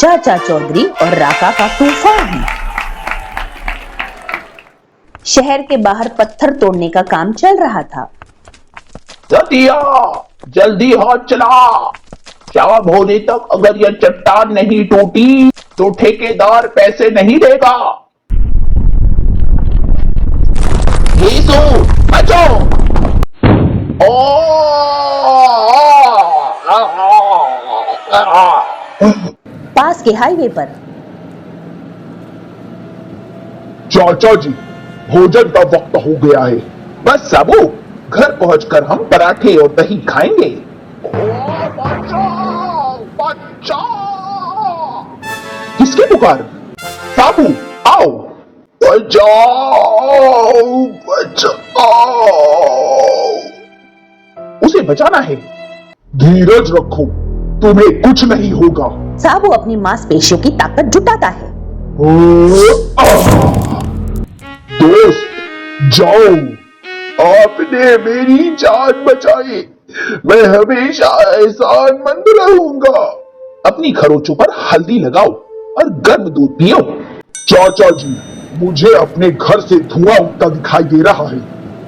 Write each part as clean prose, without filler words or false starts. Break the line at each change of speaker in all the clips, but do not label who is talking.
चाचा चौधरी और राका का तूफान। शहर के बाहर पत्थर तोड़ने का काम चल रहा था।
सतिया, जल्दी हाथ चला। शाम होने तक अगर यह चट्टान नहीं टूटी तो ठेकेदार पैसे नहीं देगा। यीशु, बचो।
पास के हाईवे पर
चाचा जी, भोजन का वक्त हो गया है। बस साबू, घर पहुंचकर हम पराठे और दही खाएंगे। बचाओ, बचाओ। किसकी पुकार? साबू, आओ। बचाओ, बचाओ। उसे बचाना है। धीरज रखो, तुम्हें कुछ नहीं होगा।
साबू अपनी मांसपेशियों की ताकत जुटाता है।
दोस्त, जाओ। आपने मेरी जान बचाई। मैं हमेशा एहसानमंद रहूंगा। अपनी खरोचों पर हल्दी लगाओ और गर्म दूध पियो। चाचा जी, मुझे अपने घर से धुआं उठता दिखाई दे रहा है।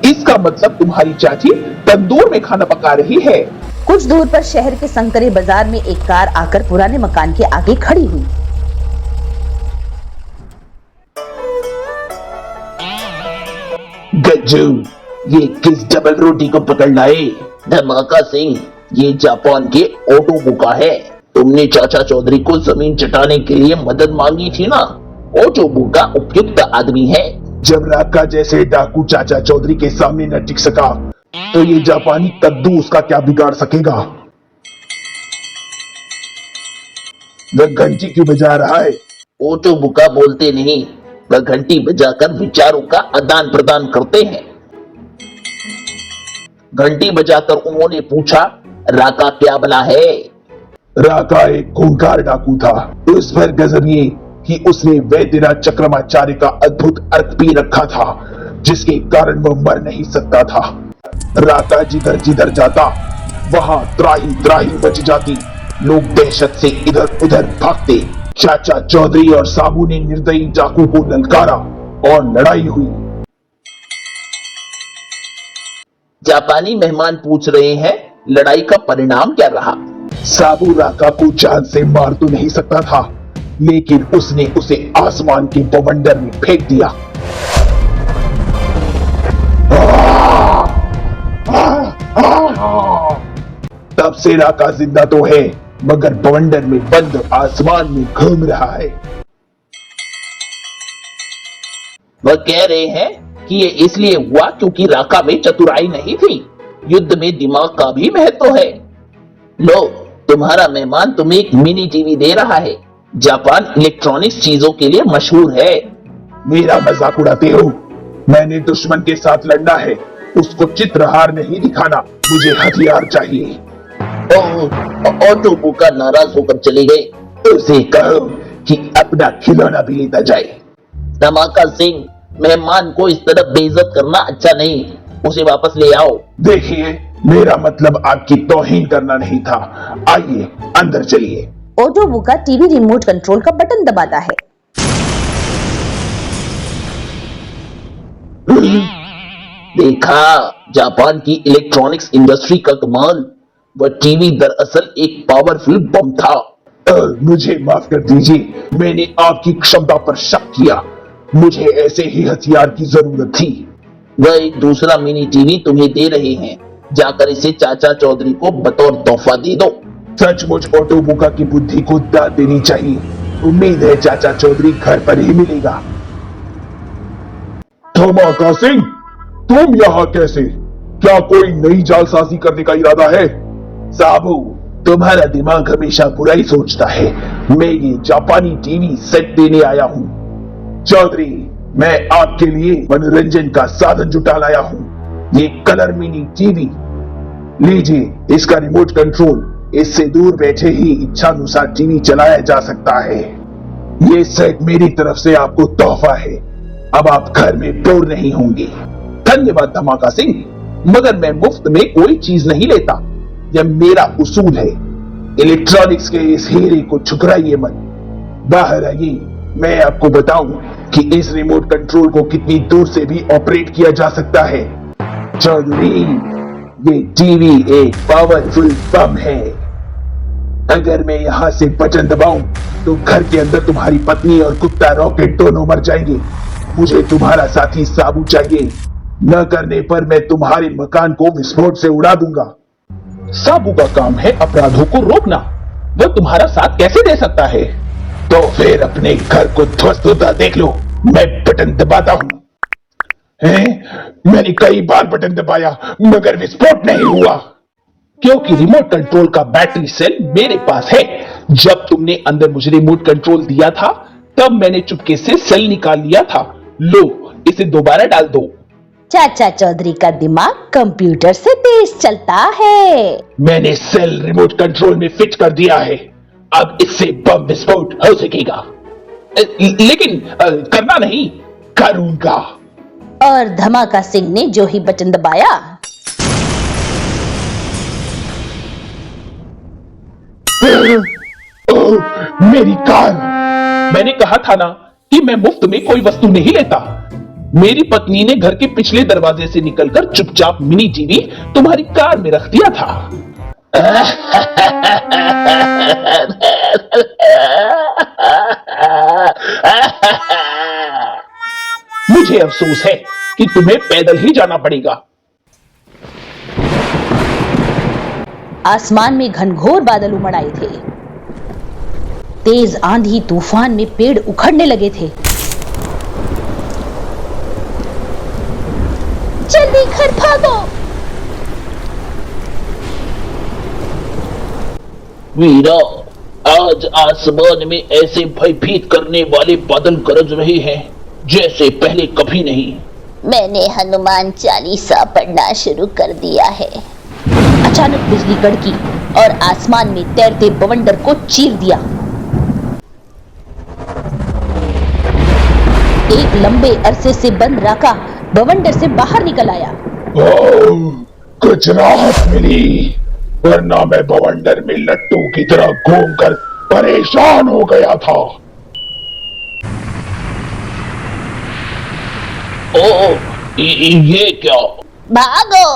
इसका मतलब तुम्हारी चाची तंदूर में खाना पका रही है।
कुछ दूर पर शहर के संकरे बाजार में एक कार आकर पुराने मकान के आगे खड़ी हुई।
गज्जू, ये किस डबल रोटी को पकड़ लाए? धमाका सिंह, ये जापान के ऑटो बुका है। तुमने चाचा चौधरी को जमीन चटाने के लिए मदद मांगी थी ना? ऑटो बुका उपयुक्त आदमी है। जब राका जैसे डाकू चाचा चौधरी के सामने न टिक सका तो ये जापानी कद्दू उसका क्या बिगाड़ सकेगा? वह घंटी क्यों बजा रहा है? ऑटो बुका बोलते नहीं, वह घंटी बजाकर विचारों का आदान प्रदान करते हैं। घंटी बजाकर उन्होंने पूछा, राका क्या बला है? राका एक खूंखार डाकू था। उस पर गजब ये कि उसने वैद्यराज चक्रमाचार्य का अद्भुत अर्क पी रखा था, जिसके कारण वह मर नहीं सकता था। राका जिधर जिधर जाता वहां त्राही त्राही मच जाती। लोग दहशत से इधर उधर भागते। चाचा चौधरी और साबू ने निर्दयी डाकू को ललकारा और लड़ाई हुई। जापानी मेहमान पूछ रहे हैं, लड़ाई का परिणाम क्या रहा? साबू राका को जान से मार तो नहीं सकता था, लेकिन उसने उसे आसमान के बवंडर में फेंक दिया। तब से राका जिंदा तो है, मगर बवंडर में बंद आसमान में घूम रहा है। वह कह रहे हैं कि ये इसलिए हुआ क्योंकि राका में चतुराई नहीं थी। युद्ध में दिमाग का भी महत्व है। लो, तुम्हारा मेहमान तुम्हें एक मिनी टीवी दे रहा है। जापान इलेक्ट्रॉनिक्स चीजों के लिए मशहूर है। मेरा मजाक उड़ाते हो? मैंने दुश्मन के साथ लड़ना है, उसको चित्रहार नहीं दिखाना। मुझे हथियार चाहिए। ऑटो बुका नाराज होकर चले गए। उसे कहो कि अपना खिलौना भी लेता जाए। धमाका सिंह, मेहमान को इस तरह बेइज्जत करना अच्छा नहीं। उसे वापस ले आओ। देखिए, मेरा मतलब आपकी तौहीन करना नहीं था। आइए अंदर चलिए।
ऑटो बुका टीवी रिमोट कंट्रोल का बटन दबाता है।
देखा, जापान की इलेक्ट्रॉनिक्स इंडस्ट्री का कमाल। वह टीवी दरअसल एक पावरफुल बम था। मुझे माफ कर दीजिए, मैंने आपकी क्षमता पर शक किया। मुझे ऐसे ही हथियार की जरूरत थी। वह एक दूसरा मिनी टीवी तुम्हें दे रहे हैं। जाकर इसे चाचा चौधरी को बतौर तोहफा दे दो। सचमुच ऑटो बुका की बुद्धि को दाद देनी चाहिए। उम्मीद है चाचा चौधरी घर पर ही मिलेगा। धमाका सिंह, तुम यहाँ कैसे? क्या कोई नई जालसाजी करने का इरादा है? साबू, तुम्हारा दिमाग हमेशा बुरा ही सोचता है। मैं ये जापानी टीवी सेट देने आया हूँ। चौधरी, मैं आपके लिए मनोरंजन का साधन जुटा लाया हूँ। ये कलर मिनी टीवी लीजिए, इसका रिमोट कंट्रोल। इससे दूर बैठे ही इच्छानुसार टीवी चलाया जा सकता है। ये सेट मेरी तरफ से आपको तोहफा है। अब आप घर में बोर नहीं होंगे। धन्यवाद धमाका सिंह, मगर मैं मुफ्त में कोई चीज नहीं लेता। यह मेरा उसूल है। इलेक्ट्रॉनिक्स के इस हीरे को ठुकराइए मत।
बाहर आइए, मैं आपको बताऊं कि इस रिमोट कंट्रोल को कितनी दूर से भी ऑपरेट किया जा सकता है। चौधरी, ये टीवी एक पावरफुल बम है। अगर मैं यहाँ से बटन दबाऊं तो घर के अंदर तुम्हारी पत्नी और कुत्ता रॉकेट दोनों मर जाएंगे। मुझे तुम्हारा साथी साबू चाहिए, न करने पर मैं तुम्हारे मकान को विस्फोट से उड़ा दूंगा।
साबू का काम है अपराधों को रोकना, वो तुम्हारा साथ कैसे दे सकता है?
तो फिर अपने घर को ध्वस्त होता देख लो, मैं बटन दबाता हूं। मैंने कई बार बटन दबाया मगर विस्फोट नहीं हुआ।
क्योंकि रिमोट कंट्रोल का बैटरी सेल मेरे पास है। जब तुमने अंदर मुझे रिमोट कंट्रोल दिया था तब मैंने चुपके से सेल निकाल लिया था। लो, इसे दोबारा डाल दो।
चाचा चौधरी का दिमाग कंप्यूटर से तेज चलता है।
मैंने सेल रिमोट कंट्रोल में फिट कर दिया है, अब इससे बम विस्फोट हो सकेगा।
लेकिन करना नहीं।
करूंगा।
और धमाका सिंह ने जो ही बटन दबाया,
मेरी कार।
मैंने कहा था ना कि मैं मुफ्त में कोई वस्तु नहीं लेता। मेरी पत्नी ने घर के पिछले दरवाजे से निकलकर चुपचाप मिनी टीवी तुम्हारी कार में रख दिया था। मुझे अफसोस है कि तुम्हें पैदल ही जाना पड़ेगा।
आसमान में घनघोर बादल उमड़ आए थे। तेज आंधी तूफान में पेड़ उखड़ने लगे थे। जल्दी घर भागो।
वीरा, आज आसमान में ऐसे भयभीत करने वाले बादल गरज रहे हैं जैसे पहले कभी नहीं।
मैंने हनुमान चालीसा पढ़ना शुरू कर दिया है।
अचानक बिजली कड़की और आसमान में तैरते बवंडर को चीर दिया। एक लंबे अरसे से बंद राका बवंडर से बाहर निकल आया।
कुछ राहत मिली, वरना मैं बवंडर में लट्टू की तरह घूमकर परेशान हो गया था।
ये क्या?
भागो।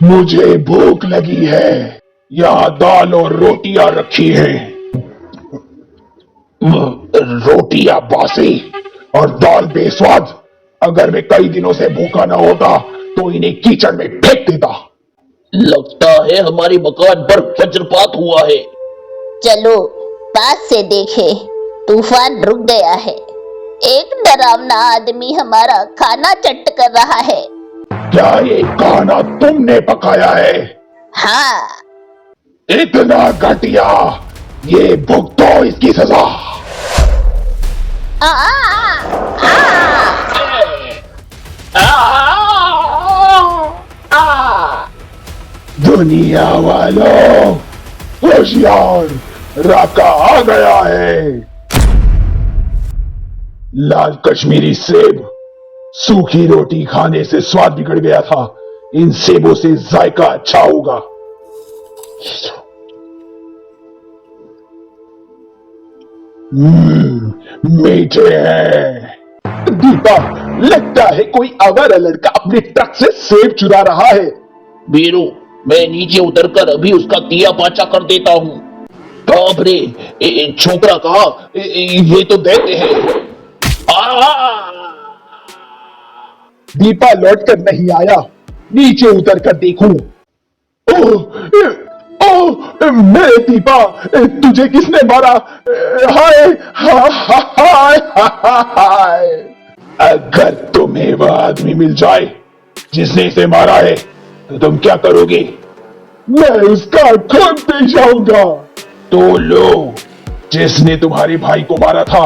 मुझे भूख लगी है, यहाँ दाल और रोटियां रखी हैं। रोटियां बासी और दाल बेस्वाद। अगर मैं कई दिनों से भूखा न होता तो इन्हें कीचड़ में फेंक देता।
लगता है हमारे मकान पर वज्रपात हुआ है।
चलो पास से देखे, तूफान रुक गया है। एक डरावना आदमी हमारा खाना चट कर रहा है।
क्या ये खाना तुमने पकाया है?
हाँ।
इतना घटिया, ये भुगतो इसकी सजा।
आ, आ, आ।
दुनिया वालों, होशियार, राका आ गया है। लाल कश्मीरी सेब। सूखी रोटी खाने से स्वाद बिगड़ गया था, इन सेबों से जायका अच्छा होगा। मीठे हैं। दीपा, लगता है कोई आवारा लड़का अपने ट्रक से सेब चुरा रहा है।
बीरू, मैं नीचे उतरकर अभी उसका दिया पाचा कर देता हूँ। बाप रे, छोकरा कहा, ये तो देते हैं।
दीपा लौटकर नहीं आया, नीचे उतर कर देखूं। मेरे दीपा, तुझे किसने मारा? हाय हाय हाय। अगर तुम्हें वह आदमी मिल जाए जिसने इसे मारा है तो तुम क्या करोगे? मैं उसका खून पी जाऊंगा। तो लो, जिसने तुम्हारे भाई को मारा था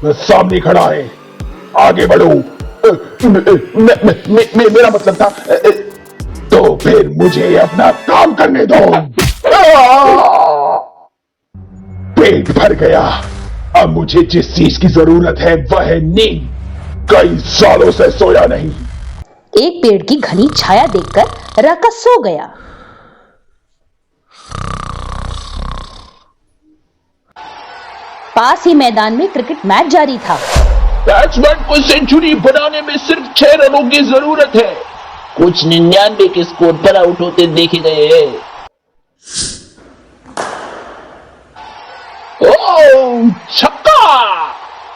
वह सामने खड़ा है, आगे बढ़ो। मेरा मतलब था, तो फिर मुझे अपना काम करने दो। पेट भर गया, अब मुझे जिस चीज की जरूरत है वह है नींद। कई सालों से सोया नहीं।
एक पेड़ की घनी छाया देखकर राका सो गया। पास ही मैदान में क्रिकेट मैच जारी था।
बैट्समैन को सेंचुरी बनाने में सिर्फ 6 रनों की जरूरत है। कुछ 99 के स्कोर पर आउट होते देखे गए हैं। ओह, छक्का!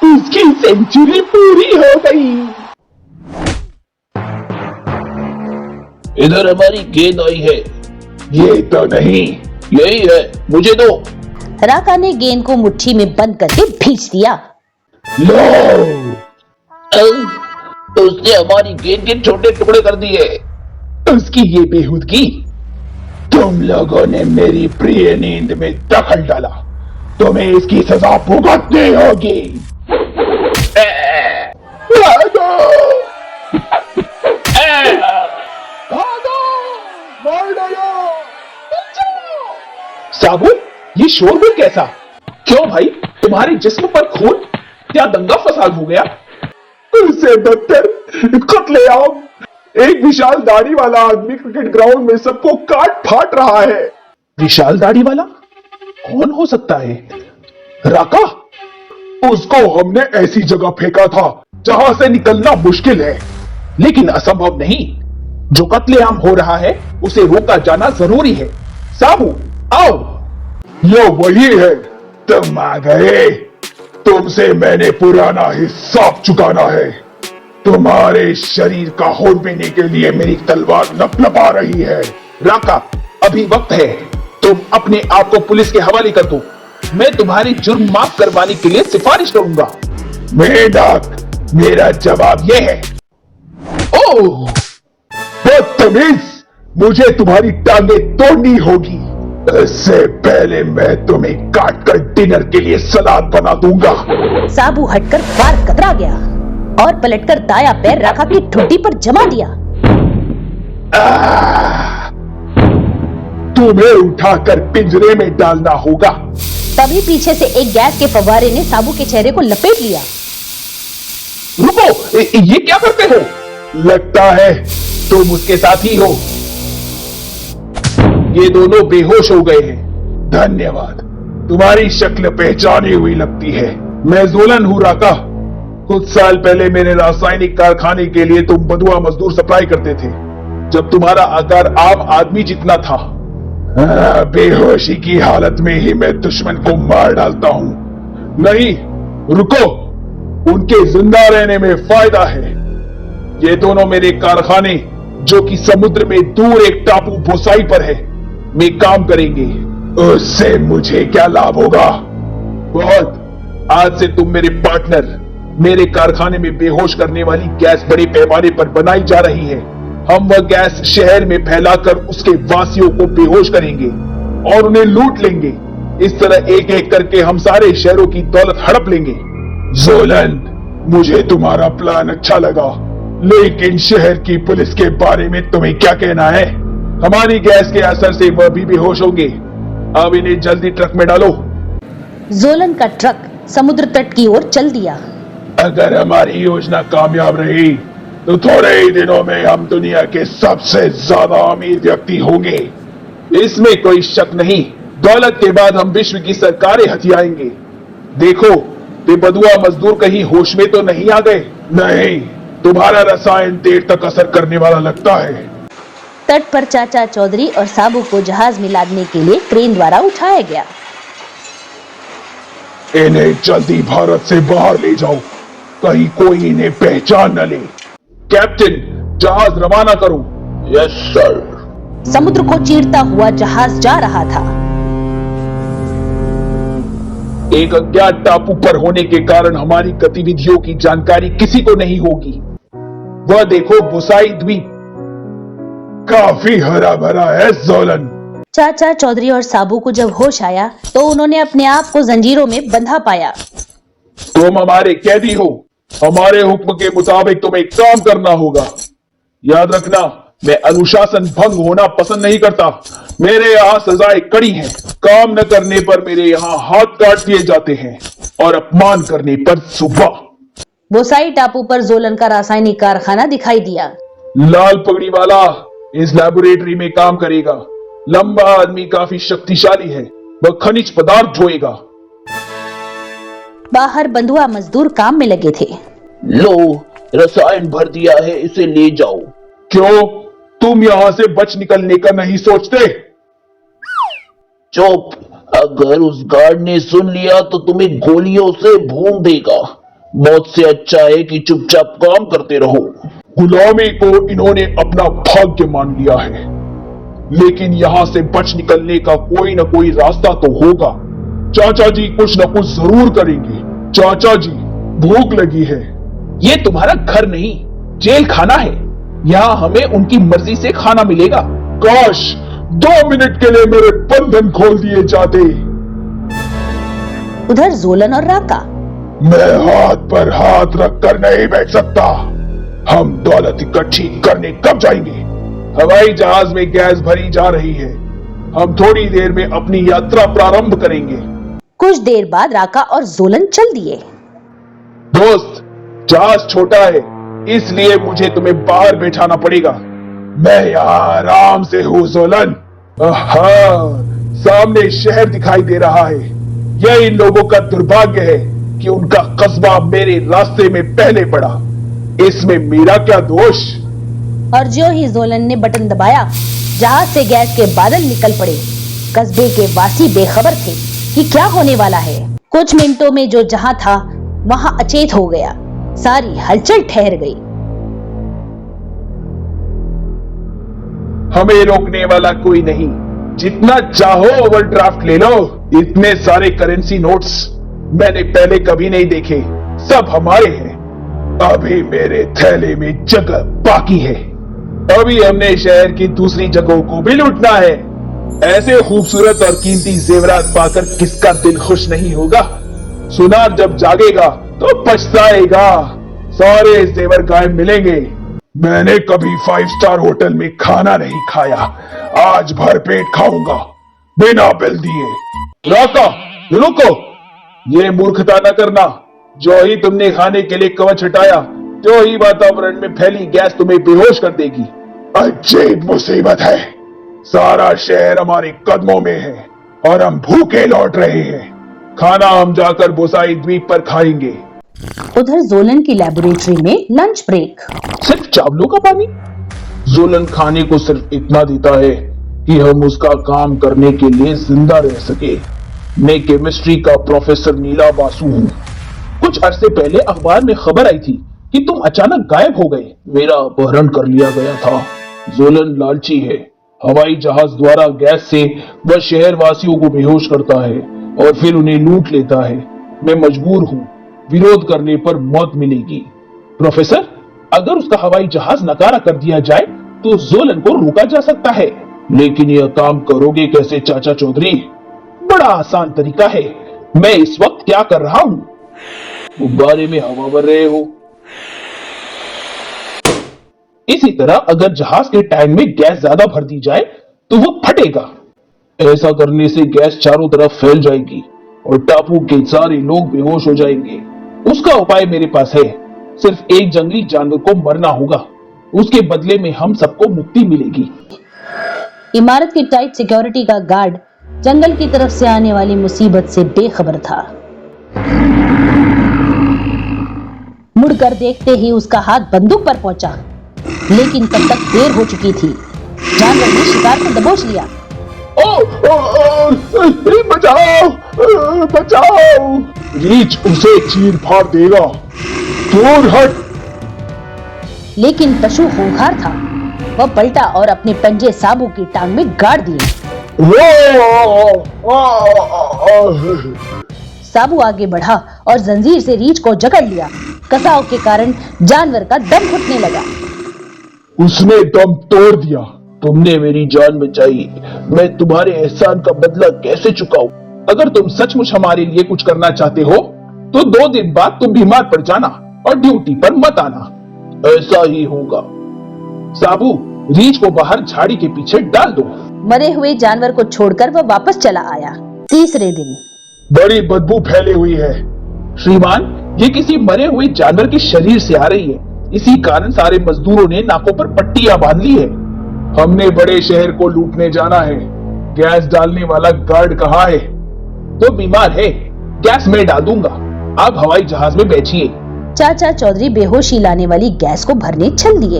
उसकी सेंचुरी पूरी हो गई।
इधर हमारी गेंद आई है।
ये तो नहीं।
यही है, मुझे दो।
राका ने गेंद को मुट्ठी में बंद करके भींच दिया।
लो,
उसने हमारी गेंद के छोटे टुकड़े कर दिए।
उसकी ये बेहूदगी। तुम लोगों ने मेरी प्रिय नींद में दखल डाला, तुम्हें इसकी सजा भुगतनी होगी। भागो! भागो! मार डालो! साबु, ये शोरगुल कैसा? क्यों भाई, तुम्हारे जिस्म पर खून? क्या दंगा फसाद हो गया? उससे बदतर कत्लेआम। एक विशाल दाढ़ी वाला आदमी क्रिकेट ग्राउंड में सबको काट फाट रहा है। विशाल दाढ़ी वाला कौन हो सकता है? राका? उसको हमने ऐसी जगह फेंका था जहां से निकलना मुश्किल है, लेकिन असंभव नहीं। जो कत्लेआम हो रहा है उसे रोका जाना जरूरी है। साबू, आओ। ये वही है, तुम आ गए। तुमसे मैंने पुराना हिसाब चुकाना है। तुम्हारे शरीर का होड़ पीने के लिए मेरी तलवार लपलपा रही है। राका, अभी वक्त है, तुम अपने आप को पुलिस के हवाले कर दो। मैं तुम्हारी जुर्म माफ करवाने के लिए सिफारिश करूंगा। मेढक, मेरा जवाब यह है। ओह, बदतमीज, मुझे तुम्हारी टांगें तोड़नी होगी। इससे पहले मैं तुम्हें काट कर डिनर के लिए सलाद बना दूंगा।
साबू हटकर बार कतरा गया और पलटकर दाया पैर राका की ठुड्डी पर जमा दिया।
तुम्हें उठाकर पिंजरे में डालना होगा।
तभी पीछे से एक गैस के फव्वारे ने साबू के चेहरे को लपेट लिया।
रुको, ये क्या करते हो? लगता है तुम उसके साथ ही हो। ये दोनों बेहोश हो गए हैं। धन्यवाद, तुम्हारी शक्ल पहचानी हुई लगती है। मैं जोलन हूं राका। कुछ साल पहले मेरे रासायनिक कारखाने के लिए तुम बदुआ मजदूर सप्लाई करते थे, जब तुम्हारा आकार आम आदमी जितना था। बेहोशी की हालत में ही मैं दुश्मन को मार डालता हूं। नहीं, रुको, उनके जिंदा रहने में फायदा है। ये दोनों मेरे कारखाने, जो कि समुद्र में दूर एक टापू बोसाई पर है, में काम करेंगे। उससे मुझे क्या लाभ होगा? बहुत। आज से तुम मेरे पार्टनर। मेरे कारखाने में बेहोश करने वाली गैस बड़े पैमाने पर बनाई जा रही है। हम वह गैस शहर में फैलाकर उसके वासियों को बेहोश करेंगे और उन्हें लूट लेंगे। इस तरह एक एक करके हम सारे शहरों की दौलत हड़प लेंगे। जोलन, मुझे तुम्हारा प्लान अच्छा लगा, लेकिन शहर की पुलिस के बारे में तुम्हें क्या कहना है? हमारी गैस के असर से वह भी बेहोश होंगे। अब इन्हें जल्दी ट्रक में डालो।
जोलन का ट्रक समुद्र तट की ओर चल दिया।
अगर हमारी योजना कामयाब रही तो थोड़े ही दिनों में हम दुनिया के सबसे ज्यादा अमीर व्यक्ति होंगे। इसमें कोई शक नहीं। दौलत के बाद हम विश्व की सरकारें हथियाएंगे। देखो, वे बदुआ मजदूर कहीं होश में तो नहीं आ गए? नहीं, तुम्हारा रसायन देर तक असर करने वाला लगता है।
तट पर चाचा चौधरी और साबू को जहाज में लादने के लिए क्रेन द्वारा उठाया गया।
इन्हें जल्दी भारत से बाहर ले जाओ, कहीं कोई इन्हें पहचान न ले। कैप्टन, जहाज रवाना करो। Yes sir.
समुद्र को चीरता हुआ जहाज जा रहा था।
एक अज्ञात टापू पर होने के कारण हमारी गतिविधियों की जानकारी किसी को नहीं होगी। वह देखो, बोसाई द्वीप काफी हरा भरा है। जोलन,
चाचा चौधरी और साबू को जब होश आया तो उन्होंने अपने आप को जंजीरों में बंधा पाया।
तुम हमारे कैदी हो। हमारे हुक्म के मुताबिक तुम्हें काम करना होगा। याद रखना, मैं अनुशासन भंग होना पसंद नहीं करता। मेरे यहाँ सजाएं कड़ी हैं। काम न करने पर मेरे यहाँ हाथ काट दिए जाते हैं और अपमान करने पर सुबह।
बोसाई टापू पर जोलन का रासायनिक कारखाना दिखाई दिया।
लाल पगड़ी वाला इस लैबोरेटरी में काम करेगा। लंबा आदमी काफी शक्तिशाली है। वह खनिज पदार्थ ढोएगा।
बाहर बंधुआ मजदूर काम में लगे थे।
लो, रसायन भर दिया है, इसे ले जाओ।
क्यों? तुम यहाँ से बच निकलने का नहीं सोचते?
चुप, अगर उस गार्ड ने सुन लिया तो तुम्हें गोलियों से भून देगा। मौत से अच्छा है कि चुपचाप काम करते रहो।
गुलामी को इन्होंने अपना भाग्य मान लिया है, लेकिन यहाँ से बच निकलने का कोई न कोई रास्ता तो होगा। चाचा जी कुछ न कुछ जरूर करेंगे। चाचा जी, भूख लगी है।
ये तुम्हारा घर नहीं, जेल खाना है। यहाँ हमें उनकी मर्जी से खाना मिलेगा।
काश 2 मिनट के लिए मेरे बंधन खोल दिए जाते।
उधर जोलन और राका।
मैं हाथ पर हाथ रखकर नहीं बैठ सकता। हम दौलत इकट्ठी करने कब जाएंगे? हवाई जहाज में गैस भरी जा रही है। हम थोड़ी देर में अपनी यात्रा प्रारंभ करेंगे।
कुछ देर बाद राका और जोलन चल दिए।
दोस्त, जहाज छोटा है, इसलिए मुझे तुम्हें बाहर बैठाना पड़ेगा। मैं यहाँ आराम से हूँ जोलन। सामने शहर दिखाई दे रहा है। यह इन लोगों का दुर्भाग्य है कि उनका कस्बा मेरे रास्ते में पहले पड़ा। इसमें मेरा क्या दोष?
और जो ही जोलन ने बटन दबाया, जहाज से गैस के बादल निकल पड़े। कस्बे के वासी बेखबर थे कि क्या होने वाला है। कुछ मिनटों में जो जहां था वहां अचेत हो गया। सारी हलचल ठहर गई।
हमें रोकने वाला कोई नहीं। जितना चाहो ओवरड्राफ्ट ले लो। इतने सारे करेंसी नोट्स मैंने पहले कभी नहीं देखे। सब हमारे हैं। अभी मेरे थैले में जगह बाकी है। अभी हमने शहर की दूसरी जगहों को भी लूटना है। ऐसे खूबसूरत और कीमती जेवरात पाकर किसका दिल खुश नहीं होगा? सुनार जब जागेगा तो पछताएगा। सारे जेवर गायब मिलेंगे। मैंने कभी 5 स्टार होटल में खाना नहीं खाया। आज भर पेट खाऊंगा बिना बिल दिए। राका, रुको, ये मूर्खता न करना। जो ही तुमने खाने के लिए कवच हटाया, जो ही वातावरण में फैली गैस तुम्हें बेहोश कर देगी। अजीब मुसीबत है। सारा शहर हमारे कदमों में है और हम भूखे लौट रहे हैं। खाना हम जाकर बोसाई द्वीप पर खाएंगे।
उधर जोलन की लेबोरेटरी में लंच ब्रेक।
सिर्फ चावलों का पानी? जोलन खाने को सिर्फ इतना देता है कि हम उसका काम करने के लिए जिंदा रह सके। मैं केमिस्ट्री का प्रोफेसर नीला बासु हूँ। कुछ अरसे पहले अखबार में खबर आई थी कि तुम अचानक गायब हो गए। मेरा अपहरण कर लिया गया था। जोलन लालची है। हवाई जहाज द्वारा गैस से वह शहर वासियों को बेहोश करता है और फिर उन्हें लूट लेता है। मैं मजबूर हूँ। विरोध करने पर मौत मिलेगी। प्रोफेसर, अगर उसका हवाई जहाज नकारा कर दिया जाए तो जोलन को रोका जा सकता है। लेकिन यह काम करोगे कैसे चाचा चौधरी? बड़ा आसान तरीका है। मैं इस वक्त क्या कर रहा हूँ? गुब्बारे में हवा भर रहे हो। इसी तरह अगर जहाज के टैंक में गैस ज्यादा भर दी जाए तो वो फटेगा। ऐसा करने से गैस चारों तरफ फैल जाएगी और टापू के सारे लोग बेहोश हो जाएंगे। उसका उपाय मेरे पास है। सिर्फ एक जंगली जानवर को मरना होगा। उसके बदले में हम सबको मुक्ति मिलेगी।
इमारत की टाइट सिक्योरिटी का गार्ड जंगल की तरफ से आने वाली मुसीबत से बेखबर था। मुड़कर देखते ही उसका हाथ बंदूक पर पहुंचा, लेकिन तब तक देर हो चुकी थी। जानवर ने शिकार को दबोच लिया।
बचाओ, बचाओ! रीछ उसे चीर फाड़ देगा। दूर हट!
लेकिन पशु खूंखार था। वह पलटा और अपने पंजे साबू की टांग में गाड़ दिए। साबू आगे बढ़ा और जंजीर से रीछ को जकड़ लिया। कसाव के कारण जानवर का दम घुटने लगा।
उसने दम तोड़ दिया। तुमने मेरी जान बचाई। मैं तुम्हारे एहसान का बदला कैसे चुकाऊं? अगर तुम सचमुच हमारे लिए कुछ करना चाहते हो तो 2 दिन बाद तुम बीमार पड़ जाना और ड्यूटी पर मत आना। ऐसा ही होगा। साबू, रीछ को बाहर झाड़ी के पीछे डाल दो।
मरे हुए जानवर को छोड़कर वह वापस चला आया। तीसरे दिन
बड़ी बदबू फैली हुई है।
श्रीमान, ये किसी मरे हुए जानवर के शरीर से आ रही है। इसी कारण सारे मजदूरों ने नाकों पर पट्टियां बांध ली है।
हमने बड़े शहर को लूटने जाना है। गैस डालने वाला गार्ड कहाँ है?
तो बीमार है। गैस मैं डाल दूंगा।
आप हवाई जहाज में बैठिए।
चाचा चौधरी बेहोशी लाने वाली गैस को भरने चल दिए।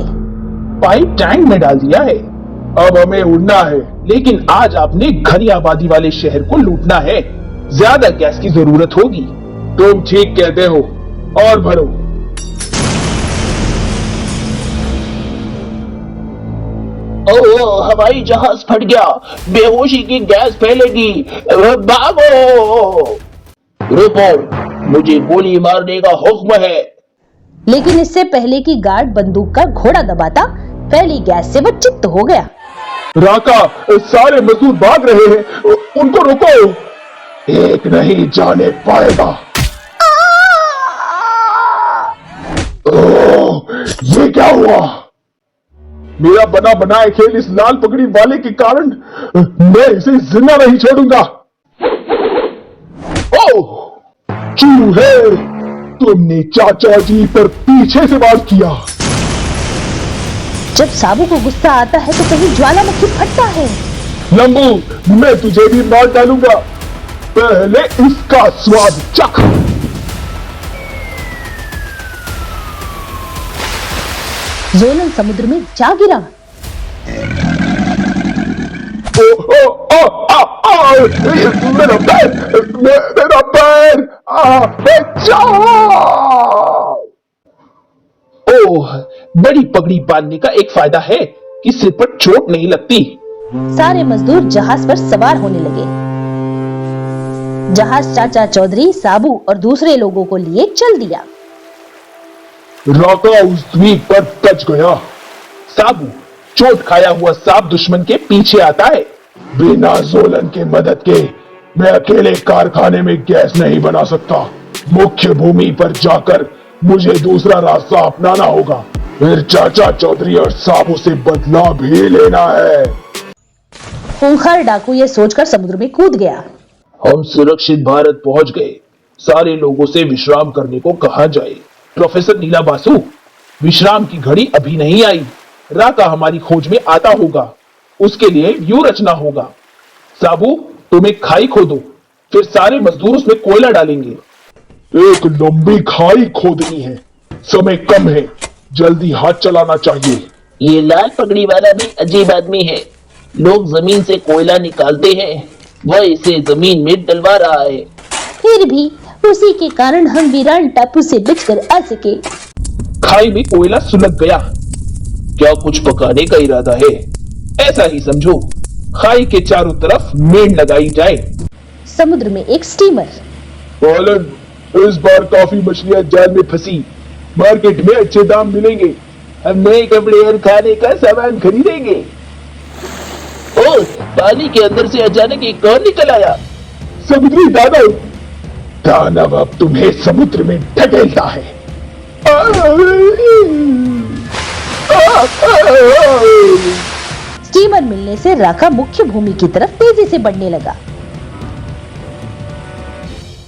पाइप टैंक में डाल दिया है। अब हमें उड़ना है, लेकिन आज आपने घनी आबादी वाले शहर को लूटना है। ज्यादा गैस की जरूरत होगी। तुम ठीक कहते हो, और भरो।
ओह, हवाई जहाज फट गया। बेहोशी की गैस फैलेगी। भागो। रुको, मुझे गोली मारने का हुक्म है।
लेकिन इससे पहले कि गार्ड बंदूक का घोड़ा दबाता, फैली गैस से वो चित्त हो गया।
राका, सारे मजदूर भाग रहे हैं, उनको रोको। एक नहीं जाने पाएगा। ओह, ये क्या हुआ? मेरा बना बनाए खेल इस लाल पगड़ी वाले के कारण मैं इसे जिंदा नहीं छोड़ूंगा। ओह, चूहे, तुमने चाचा जी पर पीछे से वार किया।
जब साबू को गुस्सा आता है तो कहीं ज्वालामुखी फटता है।
लंबू, मैं तुझे भी मार डालूंगा। पहले इसका स्वाद चख।
जोलन समुद्र में जा गिरा।
मेरा पैर, मेरा पैर, बचाओ। ओह, बड़ी पगड़ी बांधने का एक फायदा है कि सिर पर चोट नहीं लगती।
सारे मजदूर जहाज पर सवार होने लगे। जहाज चाचा चौधरी, साबू और दूसरे लोगों को लिए चल दिया।
राका उस द्वीप पर बच गया। साबू, चोट खाया हुआ सांप दुश्मन के पीछे आता है। बिना जोलन के मदद के मैं अकेले कारखाने में गैस नहीं बना सकता। मुख्य भूमि पर जाकर मुझे दूसरा रास्ता अपनाना होगा। फिर चाचा चौधरी और साबू से बदला भी लेना है।
खूंखार डाकू ये सोचकर समुद्र में कूद गया।
हम सुरक्षित भारत पहुंच गए। सारे लोगों से विश्राम करने को कहा जाए। प्रोफेसर नीला बासु, विश्राम की घड़ी अभी नहीं आई। राका हमारी खोज में आता होगा। उसके लिए यूं रचना होगा। साबू, तुम एक खाई खोदो, फिर सारे मजदूर उसमें कोयला डालेंगे। एक लंबी खाई खोदनी है, समय कम है, जल्दी हाथ चलाना चाहिए।
ये लाल पगड़ी वाला भी अजीब आदमी है। लोग जमीन से कोयला निकालते हैं, वह इसे जमीन में डलवा रहा है।
फिर भी उसी के कारण हम वीरान टापू से बचकर आ सके।
खाई में कोयला सुलग गया। क्या कुछ पकाने का इरादा है? ऐसा ही समझो। खाई के चारों तरफ मेड़ लगाई जाए।
समुद्र में एक स्टीमर।
पालन, इस बार काफी मछलियां जाल में फंसी। मार्केट में अच्छे दाम मिलेंगे।
हम नए कपड़े और खाने का सामान खरीदेंगे। ओह, पानी के अंदर से अचानक एक कौन निकल आया?
समुद्री दानव। दानव अब तुम्हें समुद्र में ढकेलता है।
स्टीमर मिलने से राका मुख्य भूमि की तरफ तेजी से बढ़ने लगा।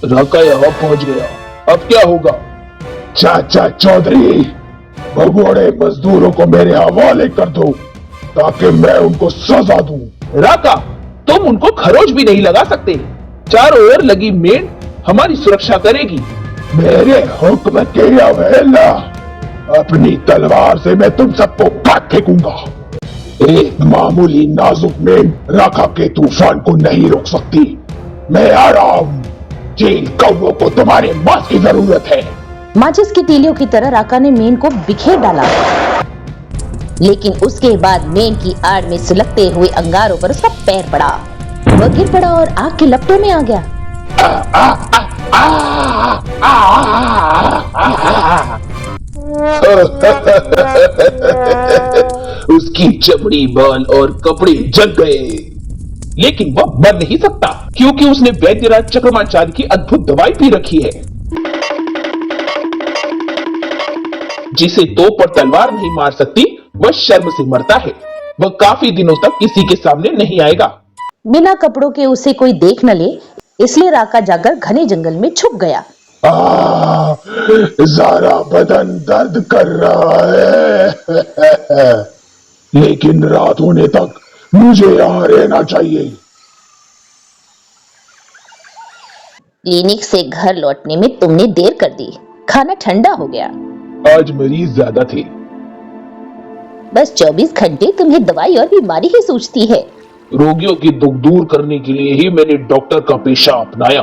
राका यहाँ पहुंच गया। अब क्या होगा? चाचा चौधरी, भगोड़े मजदूरों को मेरे हवाले कर दो ताकि मैं उनको सजा दूं।
राका, तुम उनको खरोच भी नहीं लगा सकते। चारों ओर लगी मेड़ हमारी सुरक्षा करेगी।
मेरे हुक्म की अवहेलना, अपनी तलवार से मैं तुम सबको काट फेंकूंगा। एक मामूली नाजुक मेड़ राका के तूफान को नहीं रोक सकती। मैं आ रहा हूँ। चील कौवों को तुम्हारे मांस की जरूरत है।
माचिस की तीलियों की तरह राका ने मेन को बिखेर डाला, लेकिन उसके बाद मेन की आड़ में सुलगते हुए अंगारों पर उसका पैर पड़ा। वह गिर पड़ा और आग के लपटों में आ गया।
उसकी चमड़ी, बाल और कपड़े जल गए,
लेकिन वह मर नहीं सकता क्योंकि उसने वैद्यराज चक्रमाचार्य की अद्भुत दवाई पी रखी है, जिसे तोप और तलवार नहीं मार सकती। वह शर्म से मरता है। वह काफी दिनों तक किसी के सामने नहीं आएगा।
बिना कपड़ों के उसे कोई देख न ले, इसलिए राका जाकर घने जंगल में छुप गया।
सारा बदन दर्द कर रहा है, लेकिन रात होने तक मुझे यहाँ रहना चाहिए।
क्लिनिक से घर लौटने में तुमने देर कर दी। खाना ठंडा हो गया।
आज मरीज ज्यादा थे।
बस 24 घंटे तुम्हें दवाई और बीमारी ही सूझती है।
रोगियों की दुख दूर करने के लिए ही मैंने डॉक्टर का पेशा अपनाया।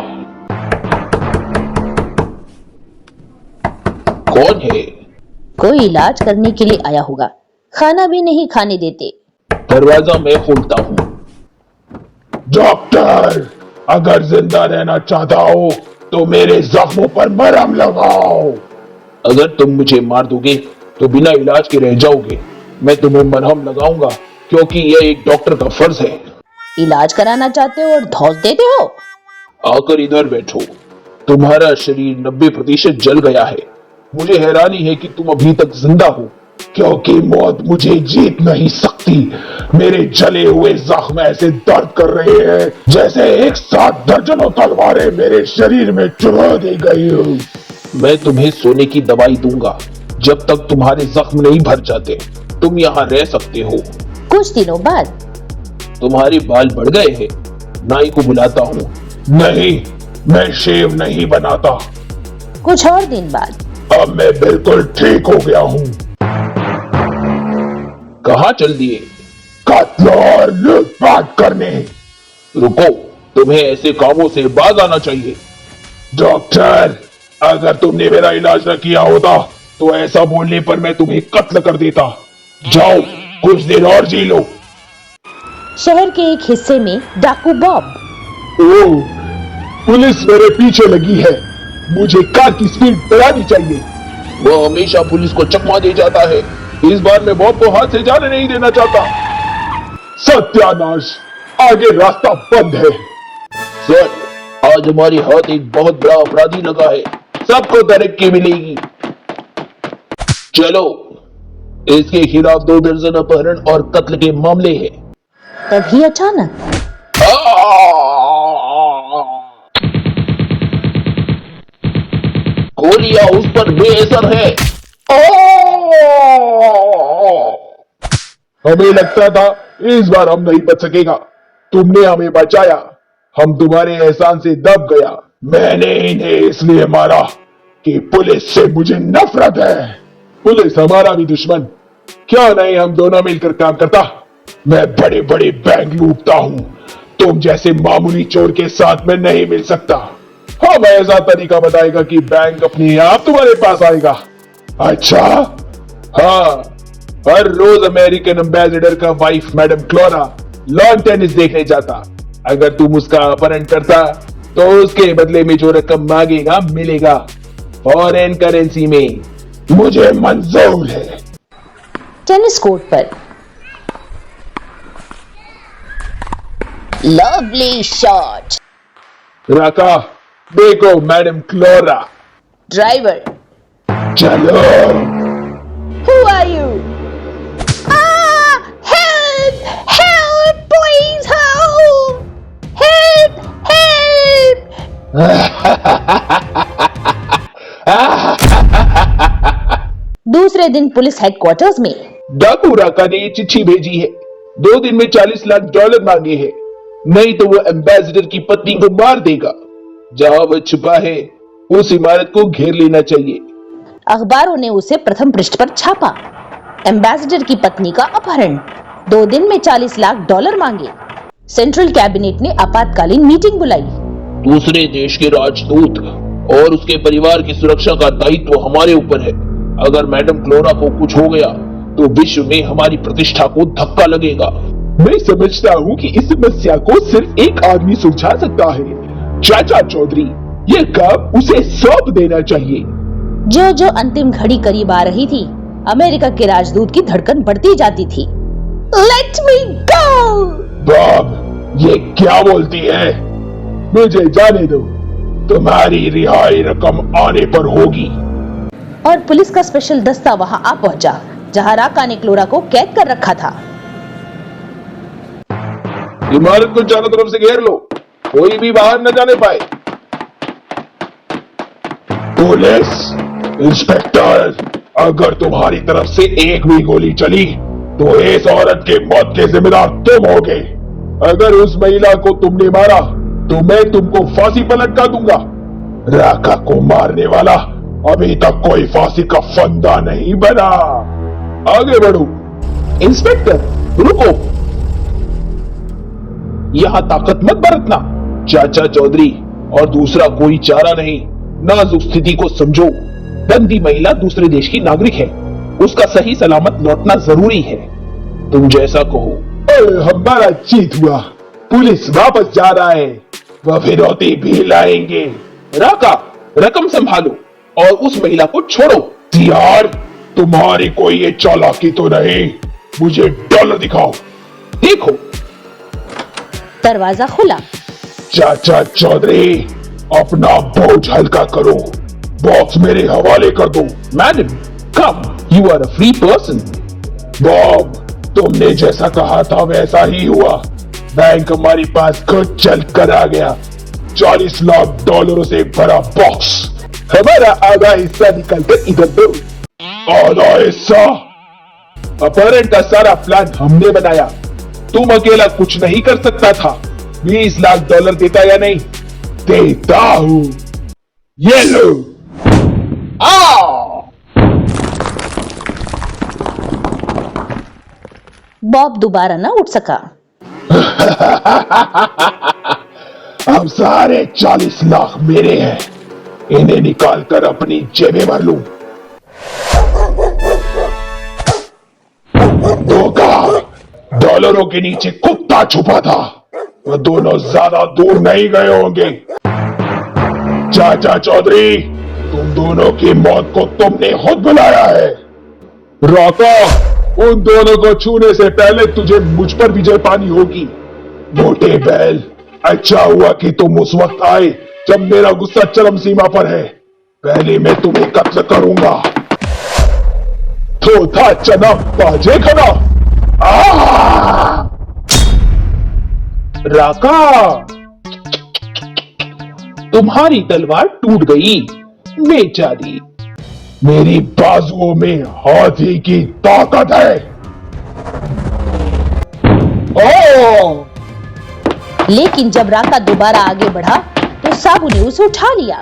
कौन है?
कोई इलाज करने के लिए आया होगा। खाना भी नहीं खाने देते।
दरवाजा मैं खोलता हूँ। डॉक्टर, अगर जिंदा रहना चाहता हो तो मेरे जख्मों पर मरहम लगाओ। अगर तुम मुझे मार दोगे तो बिना इलाज के रह जाओगे। मैं तुम्हें मरहम लगाऊंगा क्योंकि यह एक डॉक्टर का फर्ज है।
इलाज कराना चाहते हो और धौंस देते हो।
आकर इधर बैठो। तुम्हारा शरीर 90% जल गया है। मुझे हैरानी है कि तुम अभी तक जिंदा हो, क्योंकि मौत मुझे जीत नहीं सकती। मेरे जले हुए जख्म ऐसे दर्द कर रहे हैं जैसे एक साथ दर्जनों तलवारें मेरे शरीर में चुरा दी गई हो। मैं तुम्हें सोने की दवाई दूंगा। जब तक तुम्हारे जख्म नहीं भर जाते तुम यहाँ रह सकते हो।
कुछ दिनों बाद
तुम्हारे बाल बढ़ गए हैं। नाई को बुलाता हूँ। नहीं, मैं शेव नहीं बनाता।
कुछ और दिन बाद
अब मैं बिल्कुल ठीक हो गया हूँ। कहाँ चल दिए? कत्ल और लूटपाट करने। रुको, तुम्हें ऐसे कामों से बाज आना चाहिए। डॉक्टर, अगर तुमने मेरा इलाज न किया होता तो ऐसा बोलने पर मैं तुम्हें कत्ल कर देता। जाओ, कुछ दिन और जी लो।
शहर के एक हिस्से में डाकू बॉब।
ओह, पुलिस मेरे पीछे लगी है। मुझे कार की स्पीड बढ़ानी चाहिए। वो हमेशा पुलिस को चकमा दे जाता है। इस बार मैं बॉब को हाथ से जाने नहीं देना चाहता। सत्यानाश, आगे रास्ता बंद है। सर, आज हमारे हाथ एक बहुत बड़ा अपराधी लगा है। सबको तरक्की मिलेगी। चलो, इसके खिलाफ 2 दर्जन अपहरण और कत्ल के मामले हैं।
तभी अचानक
गोलियां उस पर बेअसर है। हमें लगता था इस बार हम नहीं बच सकेगा। तुमने हमें बचाया। हम तुम्हारे एहसान से दब गया। मैंने इन्हें इसलिए मारा कि पुलिस से मुझे नफरत है। पुलिस हमारा भी दुश्मन। क्यों नहीं हम दोनों मिलकर काम करता? मैं बड़े बड़े बैंक लूटता हूँ। तुम जैसे मामूली चोर के साथ में नहीं मिल सकता। हम ऐसा तरीका बताएगा कि बैंक अपने आप तुम्हारे पास आएगा। अच्छा? हाँ, हर रोज अमेरिकन एम्बेसडर का वाइफ मैडम क्लोरा लॉन टेनिस देखने जाता। अगर तुम उसका अपहरण करता तो उसके बदले में जो रकम मांगेगा मिलेगा फॉरेन करेंसी में। मुझे मंजूर है।
टेनिस कोर्ट पर
लवली शॉट।
राका, देखो मैडम क्लोरा।
ड्राइवर,
चलो।
Who are you? Help! Help! Please help! Help! Help! दूसरे दिन पुलिस हेडक्वार्टर्स में
डाकू राका ने ये चिट्ठी भेजी है। 2 दिन में $40 लाख मांगे हैं, नहीं तो वो एम्बेसडर की पत्नी को मार देगा। जहां वो छुपा है उस इमारत को घेर लेना चाहिए।
अखबारों ने उसे प्रथम पृष्ठ पर छापा। एम्बेसडर की पत्नी का अपहरण। 2 दिन में $40 लाख मांगे। सेंट्रल कैबिनेट ने आपातकालीन मीटिंग बुलाई।
दूसरे देश के राजदूत और उसके परिवार की सुरक्षा का दायित्व हमारे ऊपर है। अगर मैडम क्लोरा को कुछ हो गया तो विश्व में हमारी प्रतिष्ठा को धक्का लगेगा। मैं समझता हूँ कि इस समस्या को सिर्फ एक आदमी सुलझा सकता है, चाचा चौधरी। ये काम उसे सौंप देना चाहिए।
जो जो अंतिम घड़ी करीब आ रही थी, अमेरिका के राजदूत की धड़कन बढ़ती जाती थी। Let me go!
बॉब, ये क्या बोलती है? मुझे जाने दो। तुम्हारी रिहाई रकम आने पर होगी।
और पुलिस का स्पेशल दस्ता वहां आ पहुंचा, जहां राका ने क्लोरा को कैद कर रखा था।
इमारत को चारों तरफ से घेर लो, कोई भी बाहर न जाने पाए। पुलिस इंस्पेक्टर, अगर तुम्हारी तरफ से एक भी गोली चली तो इस औरत के मौत के जिम्मेदार तुम होगे। अगर उस महिला को तुमने मारा तो मैं तुमको फांसी पर लटका दूंगा। राका को मारने वाला अभी तक कोई फांसी का फंदा नहीं बना। आगे बढ़ो।
इंस्पेक्टर रुको, यहां ताकत मत बरतना।
चाचा चौधरी, और दूसरा कोई चारा नहीं। नाजुक स्थिति को समझो।
बंदी महिला दूसरे देश की नागरिक है, उसका सही सलामत लौटना जरूरी है।
तुम जैसा कहो। हमारा जीत हुआ। पुलिस वापस जा रहा है, वह फिरौती भी लाएंगे।
राका, रकम संभालो और उस महिला को छोड़ो।
यार, तुम्हारी कोई ये चालाकी तो नहीं। मुझे डॉलर दिखाओ।
देखो।
दरवाजा खुला।
चाचा चौधरी, अपना बोझ हल्का करो। बॉक्स मेरे हवाले कर दो।
Madam, come, you are a free person.
Bob, तुमने जैसा कहा था वैसा ही हुआ। बैंक हमारे पास खुद चल कर आ गया। 40 लाख डॉलरों से भरा बॉक्स।
हमारा आधा हिस्सा निकल कर इधर दो।
आधा हिस्सा?
अपहरण का सारा प्लान हमने बनाया, तुम अकेला कुछ नहीं कर सकता था। 20 लाख डॉलर देता या नहीं?
देता हूं। ये लो।
बॉब दोबारा ना उठ सका।
अब सारे 40 लाख मेरे हैं। इन्हें निकाल कर अपनी जेबें भर लूं। धोखा, डॉलरों के नीचे कुत्ता छुपा था। वो दोनों ज्यादा दूर नहीं गए होंगे। चाचा चौधरी, तुम दोनों की मौत को तुमने खुद बुलाया है।
राका, उन दोनों को छूने से पहले तुझे मुझ पर विजय पानी होगी।
मोटे बैल, अच्छा हुआ कि तुम उस वक्त आए जब मेरा गुस्सा चरम सीमा पर है। पहले मैं तुम्हें कत्ल करूंगा।
थोथा चना बाजे खड़ा। राका, तुम्हारी तलवार टूट गई, बेचारी।
मेरी बाजुओं में हाथी की ताकत है।
ओ!
लेकिन जब राका दोबारा आगे बढ़ा तो साबू ने उसे उठा लिया।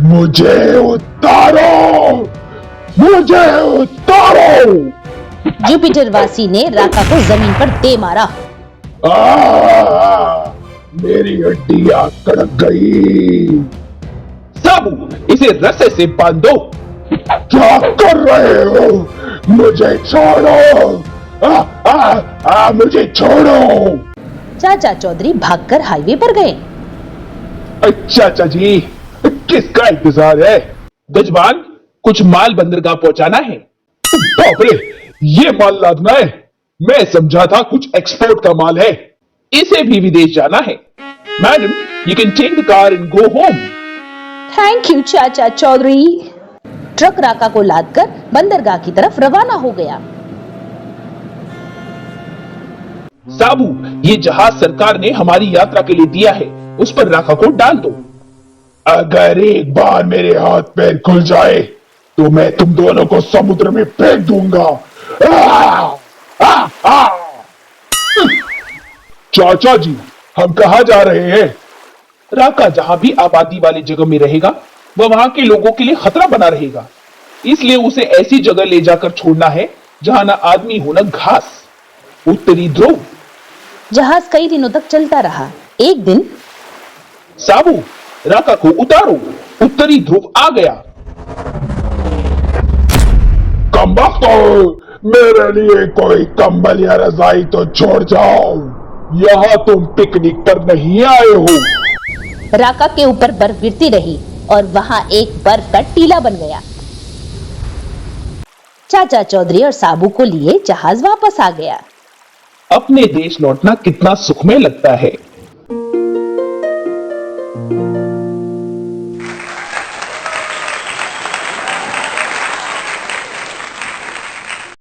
मुझे उतारो, मुझे उतारो।
जुपिटर वासी ने राका को जमीन पर दे मारा।
मेरी हड्डियां कड़क गई।
साबू, इसे रस्से से बांध दो।
क्या कर रहे हो? मुझे छोड़ो। मुझे छोड़ो।
चाचा चौधरी भागकर हाईवे पर गए।
चाचा जी, किसका इंतजार है? गजबान, कुछ माल बंदरगाह पहुंचाना है।
बाप रे, ये माल लादना है। मैं समझा था कुछ एक्सपोर्ट का माल है।
इसे भी विदेश जाना है। Madam, you can take the car and go home.
Thank you Chacha Chaudhary. Truck राका को लादकर बंदरगाह की तरफ रवाना हो गया।
साबू, ये जहाज सरकार ने हमारी यात्रा के लिए दिया है, उस पर राका को डाल दो।
अगर एक बार मेरे हाथ पैर खुल जाए तो मैं तुम दोनों को समुद्र में फेंक दूंगा।
चाचा जी,
हम कहाँ जा रहे हैं?
राका जहां भी आबादी वाली जगह में रहेगा, वह वहां के लोगों के लिए खतरा बना रहेगा। इसलिए उसे ऐसी जगह ले जाकर छोड़ना है जहां ना आदमी हो न घास। उत्तरी ध्रुव।
जहाज कई दिनों तक चलता रहा। एक दिन
साबू, राका को उतारो, उत्तरी ध्रुव आ गया।
कमबख्तो, मेरे लिए कोई कंबल या रजाई तो छोड़ जाओ। यहाँ तुम पिकनिक पर नहीं आए हो।
राका के ऊपर बर्फ गिरती रही और वहां एक बर्फ का टीला बन गया। चाचा चौधरी और साबू को लिए जहाज वापस आ गया।
अपने देश लौटना कितना सुखमय लगता है।